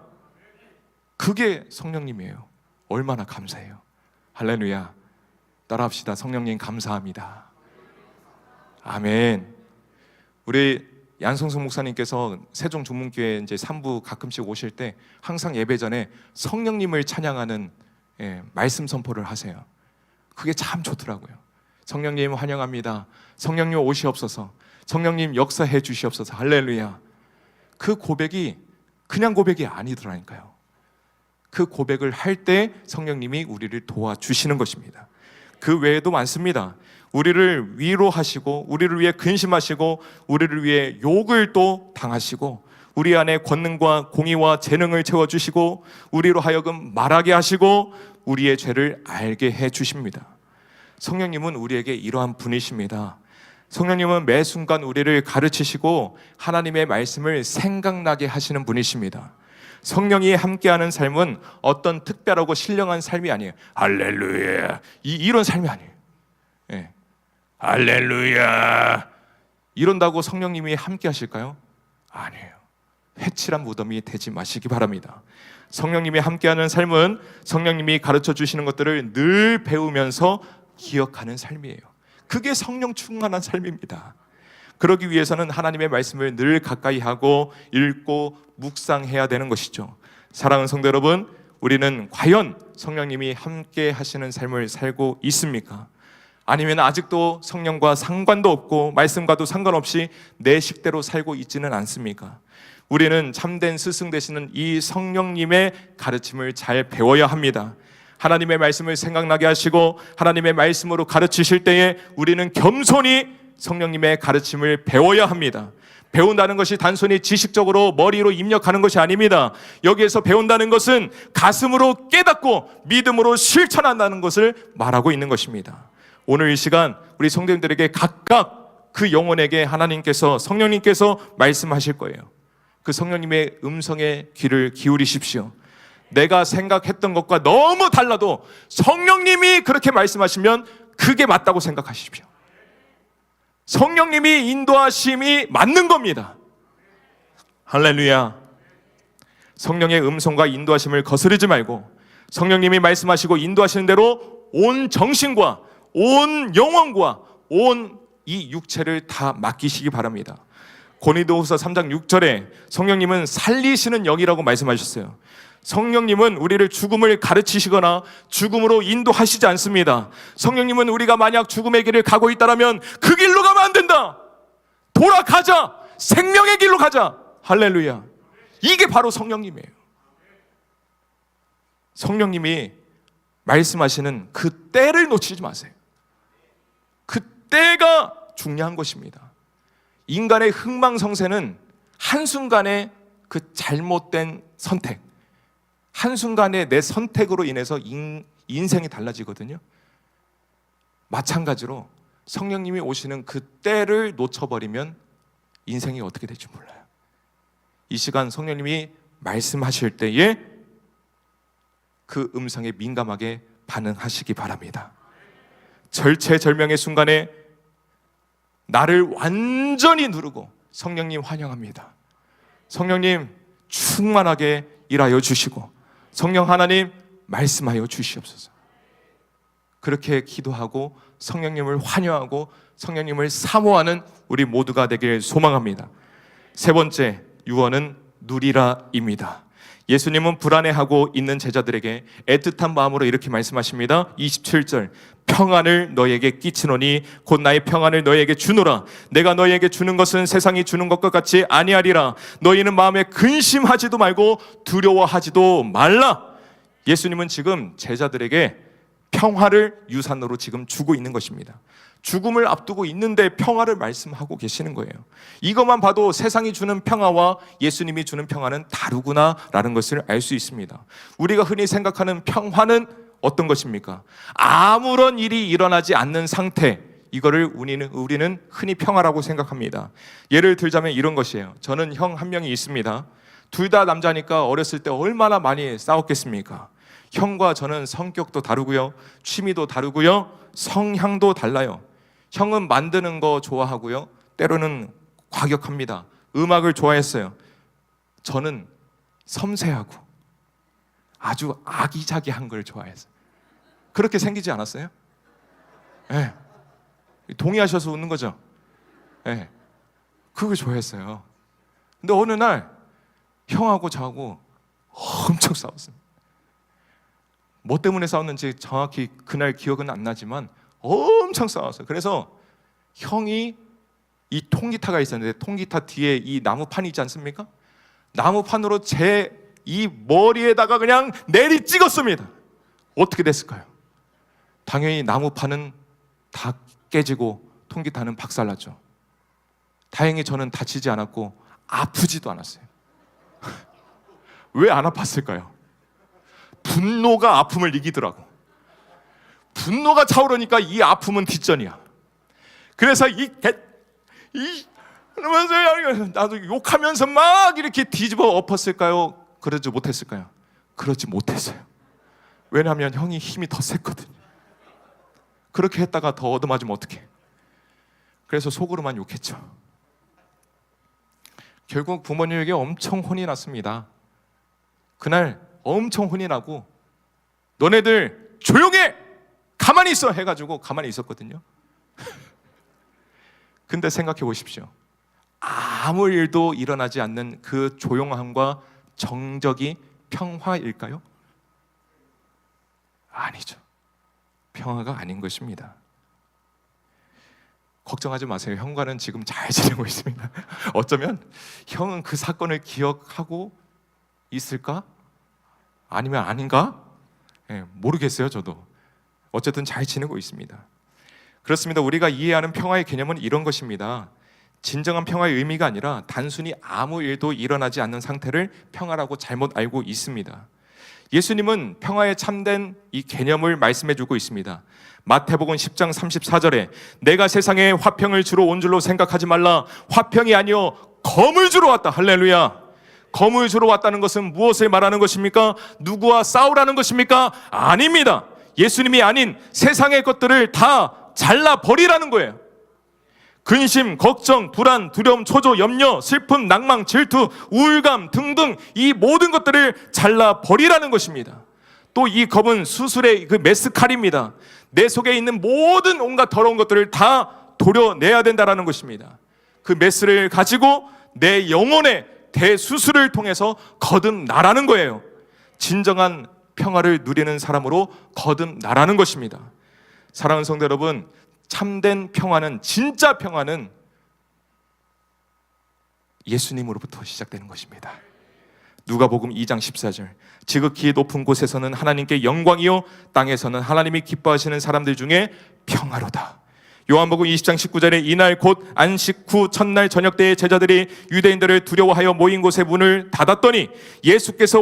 그게 성령님이에요. 얼마나 감사해요. 할렐루야. 따라합시다. 성령님 감사합니다. 아멘. 우리 양성수 목사님께서 세종 중문교회 이제 3부 가끔씩 오실 때 항상 예배 전에 성령님을 찬양하는 말씀 선포를 하세요. 그게 참 좋더라고요. 성령님 환영합니다. 성령님 오시옵소서. 성령님 역사해 주시옵소서. 할렐루야. 그 고백이 그냥 고백이 아니더라니까요. 그 고백을 할 때 성령님이 우리를 도와주시는 것입니다. 그 외에도 많습니다. 우리를 위로하시고 우리를 위해 근심하시고 우리를 위해 욕을 또 당하시고 우리 안에 권능과 공의와 재능을 채워주시고 우리로 하여금 말하게 하시고 우리의 죄를 알게 해주십니다. 성령님은 우리에게 이러한 분이십니다. 성령님은 매 순간 우리를 가르치시고 하나님의 말씀을 생각나게 하시는 분이십니다. 성령이 함께하는 삶은 어떤 특별하고 신령한 삶이 아니에요. 할렐루야 이런 삶이 아니에요. 할렐루야 이런다고 성령님이 함께 하실까요? 아니에요. 회칠한 무덤이 되지 마시기 바랍니다. 성령님이 함께하는 삶은 성령님이 가르쳐 주시는 것들을 늘 배우면서 기억하는 삶이에요. 그게 성령 충만한 삶입니다. 그러기 위해서는 하나님의 말씀을 늘 가까이 하고 읽고 묵상해야 되는 것이죠. 사랑하는 성도 여러분, 우리는 과연 성령님이 함께 하시는 삶을 살고 있습니까? 아니면 아직도 성령과 상관도 없고 말씀과도 상관없이 내 식대로 살고 있지는 않습니까? 우리는 참된 스승 되시는 이 성령님의 가르침을 잘 배워야 합니다. 하나님의 말씀을 생각나게 하시고 하나님의 말씀으로 가르치실 때에 우리는 겸손히 성령님의 가르침을 배워야 합니다. 배운다는 것이 단순히 지식적으로 머리로 입력하는 것이 아닙니다. 여기에서 배운다는 것은 가슴으로 깨닫고 믿음으로 실천한다는 것을 말하고 있는 것입니다. 오늘 이 시간 우리 성도님들에게 각각 그 영혼에게 하나님께서 성령님께서 말씀하실 거예요. 그 성령님의 음성에 귀를 기울이십시오. 내가 생각했던 것과 너무 달라도 성령님이 그렇게 말씀하시면 그게 맞다고 생각하십시오. 성령님이 인도하심이 맞는 겁니다. 할렐루야. 성령의 음성과 인도하심을 거스르지 말고 성령님이 말씀하시고 인도하시는 대로 온 정신과 온 영혼과 온 이 육체를 다 맡기시기 바랍니다. 고린도후서 3장 6절에 성령님은 살리시는 영이라고 말씀하셨어요. 성령님은 우리를 죽음을 가르치시거나 죽음으로 인도하시지 않습니다. 성령님은 우리가 만약 죽음의 길을 가고 있다면 그 길로 가면 안 된다. 돌아가자. 생명의 길로 가자. 할렐루야. 이게 바로 성령님이에요. 성령님이 말씀하시는 그 때를 놓치지 마세요. 그 때가 중요한 것입니다. 인간의 흥망성쇠는 한순간에 그 잘못된 선택, 한순간에 내 선택으로 인해서 인생이 달라지거든요. 마찬가지로 성령님이 오시는 그 때를 놓쳐버리면 인생이 어떻게 될지 몰라요. 이 시간 성령님이 말씀하실 때에 그 음성에 민감하게 반응하시기 바랍니다. 절체절명의 순간에 나를 완전히 누르고 성령님 환영합니다. 성령님 충만하게 일하여 주시고 성령 하나님 말씀하여 주시옵소서. 그렇게 기도하고 성령님을 환영하고 성령님을 사모하는 우리 모두가 되길 소망합니다. 세 번째 유언은 누리라입니다. 예수님은 불안해하고 있는 제자들에게 애틋한 마음으로 이렇게 말씀하십니다. 27절 평안을 너에게 끼치노니 곧 나의 평안을 너에게 주노라. 내가 너에게 주는 것은 세상이 주는 것과 같이 아니하리라. 너희는 마음에 근심하지도 말고 두려워하지도 말라. 예수님은 지금 제자들에게 평화를 유산으로 지금 주고 있는 것입니다. 죽음을 앞두고 있는데 평화를 말씀하고 계시는 거예요. 이것만 봐도 세상이 주는 평화와 예수님이 주는 평화는 다르구나라는 것을 알 수 있습니다. 우리가 흔히 생각하는 평화는 어떤 것입니까? 아무런 일이 일어나지 않는 상태, 이거를 우리는 흔히 평화라고 생각합니다. 예를 들자면 이런 것이에요. 저는 형 한 명이 있습니다. 둘 다 남자니까 어렸을 때 얼마나 많이 싸웠겠습니까? 형과 저는 성격도 다르고요, 취미도 다르고요, 성향도 달라요. 형은 만드는 거 좋아하고요, 때로는 과격합니다. 음악을 좋아했어요. 저는 섬세하고 아주 아기자기한 걸 좋아했어요. 그렇게 생기지 않았어요? 네. 동의하셔서 웃는 거죠? 네. 그걸 좋아했어요. 근데 어느 날 형하고 저하고 엄청 싸웠어요. 뭐 때문에 싸웠는지 정확히 그날 기억은 안 나지만 엄청 싸웠어요. 그래서 형이 이 통기타가 있었는데 통기타 뒤에 이 나무판이 있지 않습니까? 나무판으로 제 이 머리에다가 그냥 내리 찍었습니다. 어떻게 됐을까요? 당연히 나무판은 다 깨지고 통기타는 박살났죠. 다행히 저는 다치지 않았고 아프지도 않았어요. 왜 안 아팠을까요? 분노가 아픔을 이기더라고. 분노가 차오르니까 이 아픔은 뒷전이야. 그래서 그러면서 나도 욕하면서 막 이렇게 뒤집어 엎었을까요? 그러지 못했을까요? 그러지 못했어요. 왜냐하면 형이 힘이 더 셌거든요. 그렇게 했다가 더 얻어맞으면 어떡해? 그래서 속으로만 욕했죠. 결국 부모님에게 엄청 혼이 났습니다. 그날 엄청 혼이 나고 너네들 조용해! 가만히 있어! 해가지고 가만히 있었거든요. 근데 생각해 보십시오. 아무 일도 일어나지 않는 그 조용함과 정적이 평화일까요? 아니죠. 평화가 아닌 것입니다. 걱정하지 마세요. 형과는 지금 잘 지내고 있습니다. 어쩌면 형은 그 사건을 기억하고 있을까? 아니면 아닌가? 모르겠어요. 저도. 어쨌든 잘 지내고 있습니다. 그렇습니다. 우리가 이해하는 평화의 개념은 이런 것입니다. 진정한 평화의 의미가 아니라 단순히 아무 일도 일어나지 않는 상태를 평화라고 잘못 알고 있습니다. 예수님은 평화에 참된 이 개념을 말씀해주고 있습니다. 마태복음 10장 34절에 내가 세상에 화평을 주러 온 줄로 생각하지 말라. 화평이 아니요 검을 주러 왔다. 할렐루야. 검을 주러 왔다는 것은 무엇을 말하는 것입니까? 누구와 싸우라는 것입니까? 아닙니다. 예수님이 아닌 세상의 것들을 다 잘라버리라는 거예요. 근심, 걱정, 불안, 두려움, 초조, 염려, 슬픔, 낭망, 질투, 우울감 등등 이 모든 것들을 잘라버리라는 것입니다. 또 이 검은 수술의 그 메스칼입니다. 내 속에 있는 모든 온갖 더러운 것들을 다 도려내야 된다는 것입니다. 그 메스를 가지고 내 영혼의 대수술을 통해서 거듭나라는 거예요. 진정한 평화를 누리는 사람으로 거듭나라는 것입니다. 사랑하는 성도 여러분, 참된 평화는, 진짜 평화는 예수님으로부터 시작되는 것입니다. 누가복음 2장 14절 지극히 높은 곳에서는 하나님께 영광이요 땅에서는 하나님이 기뻐하시는 사람들 중에 평화로다. 요한복음 20장 19절에 이날 곧 안식 후 첫날 저녁 때에 제자들이 유대인들을 두려워하여 모인 곳에 문을 닫았더니 예수께서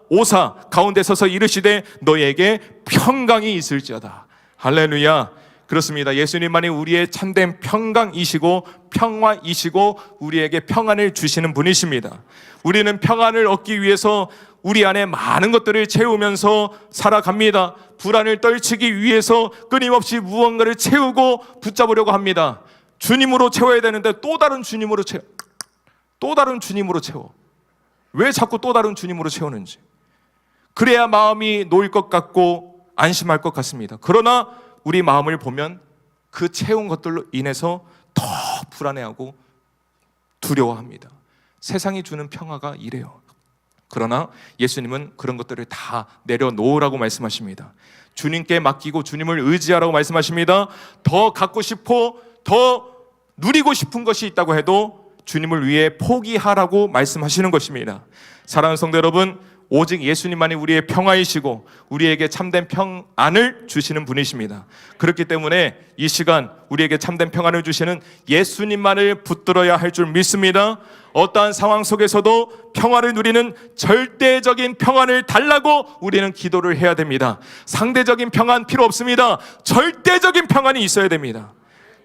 오사 가운데 서서 이르시되 너희에게 평강이 있을지어다. 할렐루야. 그렇습니다. 예수님만이 우리의 참된 평강이시고 평화이시고 우리에게 평안을 주시는 분이십니다. 우리는 평안을 얻기 위해서 우리 안에 많은 것들을 채우면서 살아갑니다. 불안을 떨치기 위해서 끊임없이 무언가를 채우고 붙잡으려고 합니다. 주님으로 채워야 되는데 또 다른 주님으로 채워. 왜 자꾸 또 다른 주님으로 채우는지. 그래야 마음이 놓일 것 같고 안심할 것 같습니다. 그러나 우리 마음을 보면 그 채운 것들로 인해서 더 불안해하고 두려워합니다. 세상이 주는 평화가 이래요. 그러나 예수님은 그런 것들을 다 내려놓으라고 말씀하십니다. 주님께 맡기고 주님을 의지하라고 말씀하십니다. 더 갖고 싶고 더 누리고 싶은 것이 있다고 해도 주님을 위해 포기하라고 말씀하시는 것입니다. 사랑하는 성도 여러분, 오직 예수님만이 우리의 평화이시고 우리에게 참된 평안을 주시는 분이십니다. 그렇기 때문에 이 시간 우리에게 참된 평안을 주시는 예수님만을 붙들어야 할 줄 믿습니다. 어떠한 상황 속에서도 평화를 누리는 절대적인 평안을 달라고 우리는 기도를 해야 됩니다. 상대적인 평안 필요 없습니다. 절대적인 평안이 있어야 됩니다.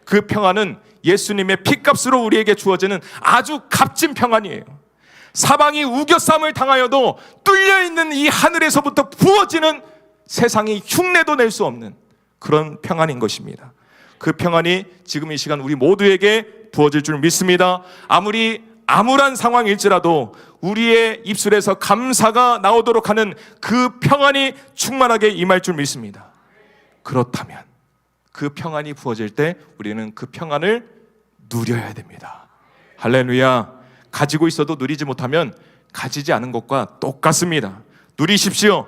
그 평안은 예수님의 피값으로 우리에게 주어지는 아주 값진 평안이에요. 사방이 우겨쌈을 당하여도 뚫려있는 이 하늘에서부터 부어지는 세상이 흉내도 낼 수 없는 그런 평안인 것입니다. 그 평안이 지금 이 시간 우리 모두에게 부어질 줄 믿습니다. 아무리 암울한 상황일지라도 우리의 입술에서 감사가 나오도록 하는 그 평안이 충만하게 임할 줄 믿습니다. 그렇다면 그 평안이 부어질 때 우리는 그 평안을 누려야 됩니다. 할렐루야. 가지고 있어도 누리지 못하면 가지지 않은 것과 똑같습니다. 누리십시오.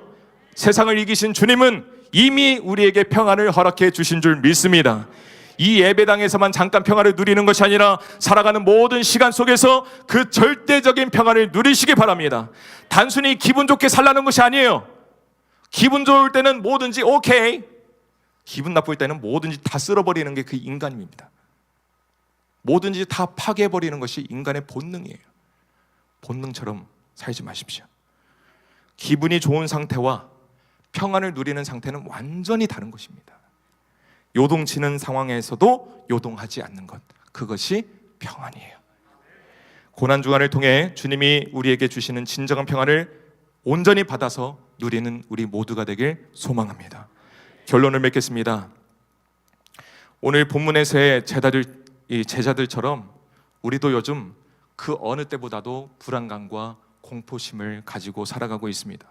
세상을 이기신 주님은 이미 우리에게 평안을 허락해 주신 줄 믿습니다. 이 예배당에서만 잠깐 평안을 누리는 것이 아니라 살아가는 모든 시간 속에서 그 절대적인 평안을 누리시기 바랍니다. 단순히 기분 좋게 살라는 것이 아니에요. 기분 좋을 때는 뭐든지 오케이. 기분 나쁠 때는 뭐든지 다 쓸어버리는 게 그 인간입니다. 뭐든지 다 파괴해버리는 것이 인간의 본능이에요. 본능처럼 살지 마십시오. 기분이 좋은 상태와 평안을 누리는 상태는 완전히 다른 것입니다. 요동치는 상황에서도 요동하지 않는 것, 그것이 평안이에요. 고난주간을 통해 주님이 우리에게 주시는 진정한 평안을 온전히 받아서 누리는 우리 모두가 되길 소망합니다. 결론을 맺겠습니다. 오늘 본문에서의 제자들처럼 우리도 요즘 그 어느 때보다도 불안감과 공포심을 가지고 살아가고 있습니다.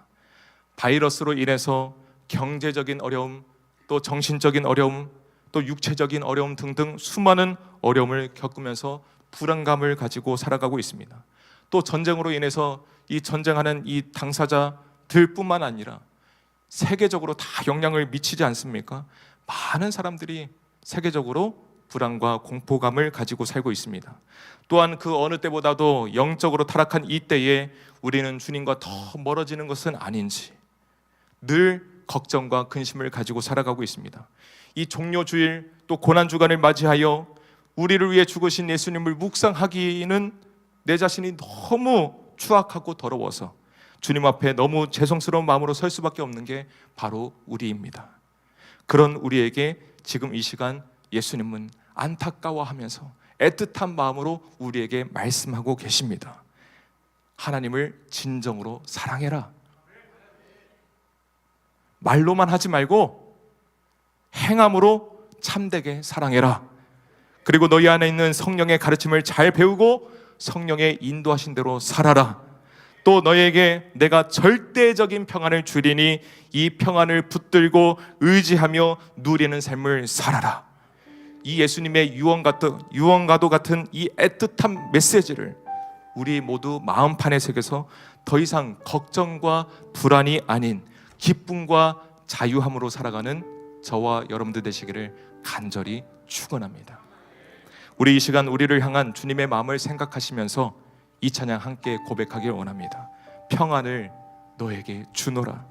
바이러스로 인해서 경제적인 어려움, 또 정신적인 어려움, 또 육체적인 어려움 등등 수많은 어려움을 겪으면서 불안감을 가지고 살아가고 있습니다. 또 전쟁으로 인해서 이 전쟁하는 이 당사자들뿐만 아니라 세계적으로 다 영향을 미치지 않습니까? 많은 사람들이 세계적으로 불안과 공포감을 가지고 살고 있습니다. 또한 그 어느 때보다도 영적으로 타락한 이 때에 우리는 주님과 더 멀어지는 것은 아닌지 늘 걱정과 근심을 가지고 살아가고 있습니다. 이 종료주일 또 고난주간을 맞이하여 우리를 위해 죽으신 예수님을 묵상하기는 내 자신이 너무 추악하고 더러워서 주님 앞에 너무 죄송스러운 마음으로 설 수밖에 없는 게 바로 우리입니다. 그런 우리에게 지금 이 시간 예수님은 안타까워하면서 애틋한 마음으로 우리에게 말씀하고 계십니다. 하나님을 진정으로 사랑해라. 말로만 하지 말고 행함으로 참되게 사랑해라. 그리고 너희 안에 있는 성령의 가르침을 잘 배우고 성령의 인도하신 대로 살아라. 또 너희에게 내가 절대적인 평안을 주리니 이 평안을 붙들고 의지하며 누리는 삶을 살아라. 이 예수님의 유언과도 같은 이 애틋한 메시지를 우리 모두 마음판에 새겨서 더 이상 걱정과 불안이 아닌 기쁨과 자유함으로 살아가는 저와 여러분들 되시기를 간절히 축원합니다. 우리 이 시간 우리를 향한 주님의 마음을 생각하시면서 이 찬양 함께 고백하길 원합니다. 평안을 너에게 주노라.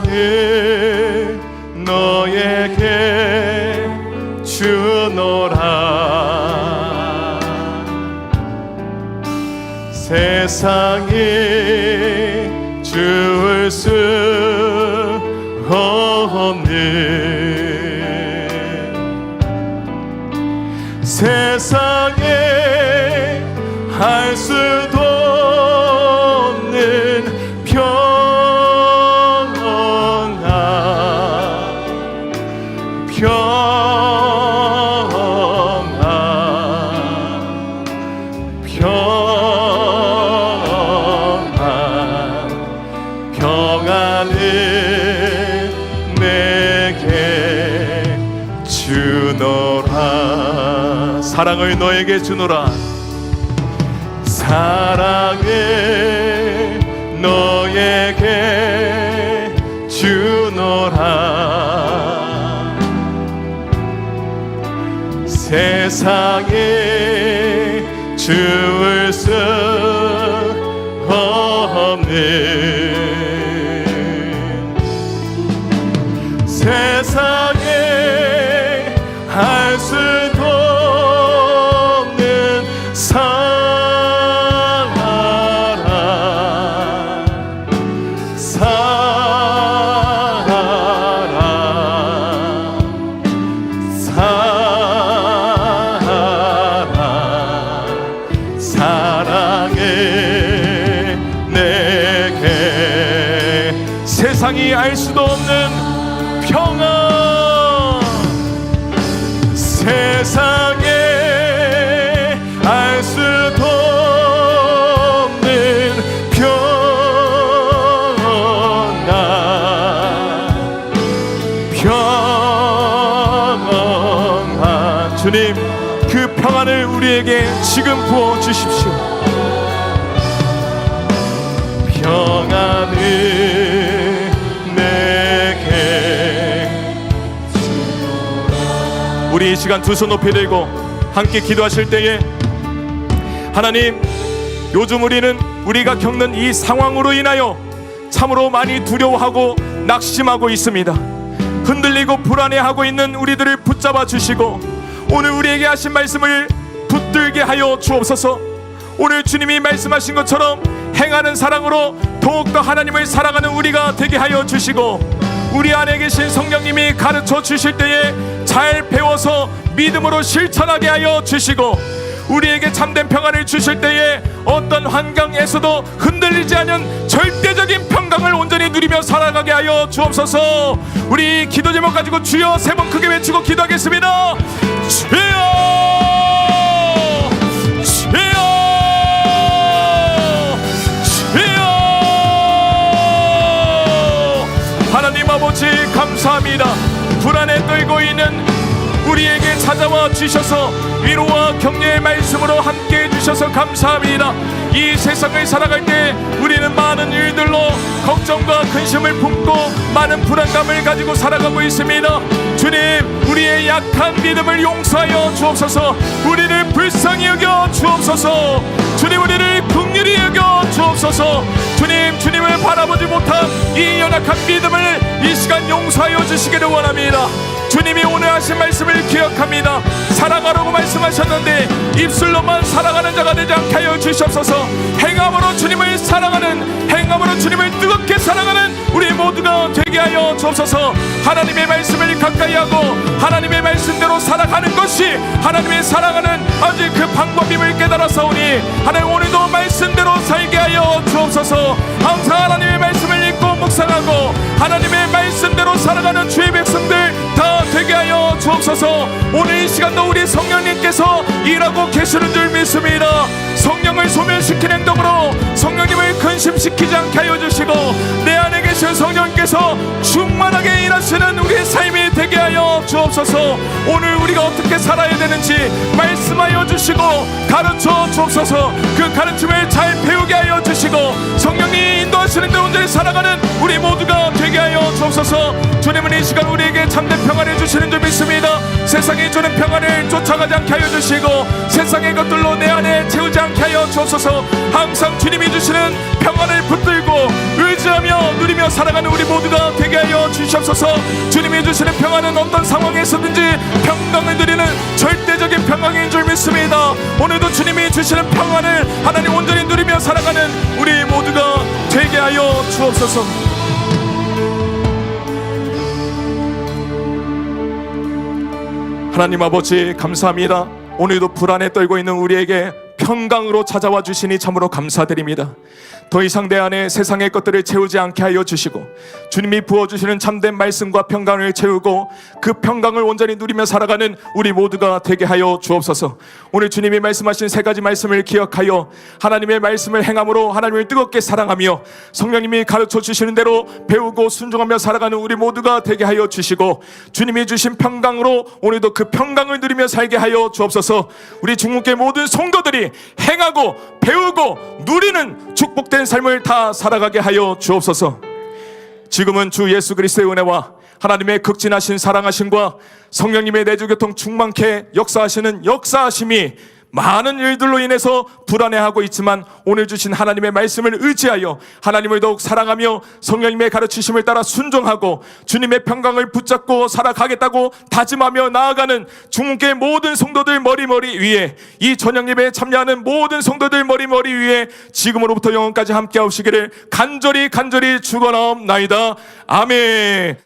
평안을 너에게 주노라. 세상이 주을 수 없는 세상에 할 수도 없는 평안을 내게 주노라. 사랑을 너에게 주노라. 사랑을 너에게 주노라. 세상에 주을 수 없는 세상에 할 수도 없는 살아라. 살아라. 살아라. 사랑해 내게 세상이 알 수도 없는 평안. 세상에 알 수도 없는 평안. 주님, 그 평안을 우리에게 지금 부어 주십시오. 평안을 우리 이 시간 두 손 높이 들고 함께 기도하실 때에 하나님, 요즘 우리가 겪는 이 상황으로 인하여 참으로 많이 두려워하고 낙심하고 있습니다. 흔들리고 불안해하고 있는 우리들을 붙잡아 주시고 오늘 우리에게 하신 말씀을 붙들게 하여 주옵소서. 오늘 주님이 말씀하신 것처럼 행하는 사랑으로 더욱더 하나님을 사랑하는 우리가 되게 하여 주시고 우리 안에 계신 성령님이 가르쳐 주실 때에 잘 배워서 믿음으로 실천하게 하여 주시고 우리에게 참된 평안을 주실 때에 어떤 환경에서도 흔들리지 않은 절대적인 평강을 온전히 누리며 살아가게 하여 주옵소서. 우리 기도 제목 가지고 주여 세 번 크게 외치고 기도하겠습니다. 주여, 주여, 주여. 하나님 아버지 감사합니다. 불안에 떨고 있는 우리에게 찾아와 주셔서 위로와 격려의 말씀으로 함께 해주셔서 감사합니다. 이 세상을 살아갈 때 우리는 많은 일들로 걱정과 근심을 품고 많은 불안감을 가지고 살아가고 있습니다. 주님, 우리의 약한 믿음을 용서하여 주옵소서. 우리를 불쌍히 여겨 주옵소서. 주님, 우리를 긍휼히 여겨 주옵소서. 주님, 주님을 바라보지 못한 이 연약한 믿음을 이 시간 용서하여 주시기를 원합니다. 주님이 오늘 하신 말씀을 기억합니다. 사랑하라고 말씀하셨는데 입술로만 사랑하는 자가 되지 않게 하여 주시옵소서. 행함으로 주님을 사랑하는, 행함으로 주님을 뜨겁게 사랑하는 우리 모두가 되게 하여 주옵소서. 하나님의 말씀을 가까이 하고 하나님의 말씀대로 살아가는 것이 하나님의 사랑하는 아직 그 방법임을 깨달았사오니 하나님 오늘도 말씀대로 살게 하여 주옵소서. 항상 하나님의 말씀을 읽고 묵상하고 하나님의 말씀대로 살아가는 주의 백성들 다 되게 하여 주옵소서. 오늘 이 시간도 우리 성령님께서 일하고 계시는 줄 믿습니다. 성령을 소멸시키는 행동으로 성령님을 근심시키지 않게 하여 주시고 내 안에 계신 성령님께서 충만하게 일하시는 우리의 삶이 되게 하여 주옵소서. 오늘 우리가 어떻게 살아야 되는지 말씀하여 주시고 가르쳐 주옵소서. 그 가르침을 잘 배우게 하여 주시고 성령이 인도하시는 데 온전히 살아가는 우리 모두가 되게 하여 주옵소서. 주님은 이 시간 우리에게 참된 평안을 주시는 줄 믿습니다. 세상이 주는 평안을 쫓아가지 않게 하여 주시고 세상의 것들로 내 안에 채우지 않게 하여 주옵소서. 항상 주님이 주시는 평안을 붙들고 의지하며 누리며 살아가는 우리 모두가 되게 하여 주시옵소서. 주님이 주시는 평안은 어떤 상황에서든지 평강을 누리는 절대적인 평강인 줄 믿습니다. 오늘도 주님이 주시는 평안을 하나님 온전히 누리며 살아가는 우리 모두가 되게 하여 주옵소서. 하나님 아버지 감사합니다. 오늘도 불안에 떨고 있는 우리에게 평강으로 찾아와 주시니 참으로 감사드립니다. 더 이상 내 안에 세상의 것들을 채우지 않게 하여 주시고 주님이 부어주시는 참된 말씀과 평강을 채우고 그 평강을 온전히 누리며 살아가는 우리 모두가 되게 하여 주옵소서. 오늘 주님이 말씀하신 세 가지 말씀을 기억하여 하나님의 말씀을 행함으로 하나님을 뜨겁게 사랑하며 성령님이 가르쳐 주시는 대로 배우고 순종하며 살아가는 우리 모두가 되게 하여 주시고 주님이 주신 평강으로 오늘도 그 평강을 누리며 살게 하여 주옵소서. 우리 중국계 모든 성도들이 행하고 배우고 누리는 축복된 삶을 다 살아가게 하여 주옵소서. 지금은 주 예수 그리스도의 은혜와 하나님의 극진하신 사랑하심과 성령님의 내주교통 충만케 역사하시는 역사하심이 많은 일들로 인해서 불안해하고 있지만 오늘 주신 하나님의 말씀을 의지하여 하나님을 더욱 사랑하며 성령님의 가르치심을 따라 순종하고 주님의 평강을 붙잡고 살아가겠다고 다짐하며 나아가는 중국의 모든 성도들 머리머리 위에, 이 저녁 예배에 참여하는 모든 성도들 머리머리 위에 지금으로부터 영원까지 함께 하시기를 간절히 축원하옵나이다. 아멘.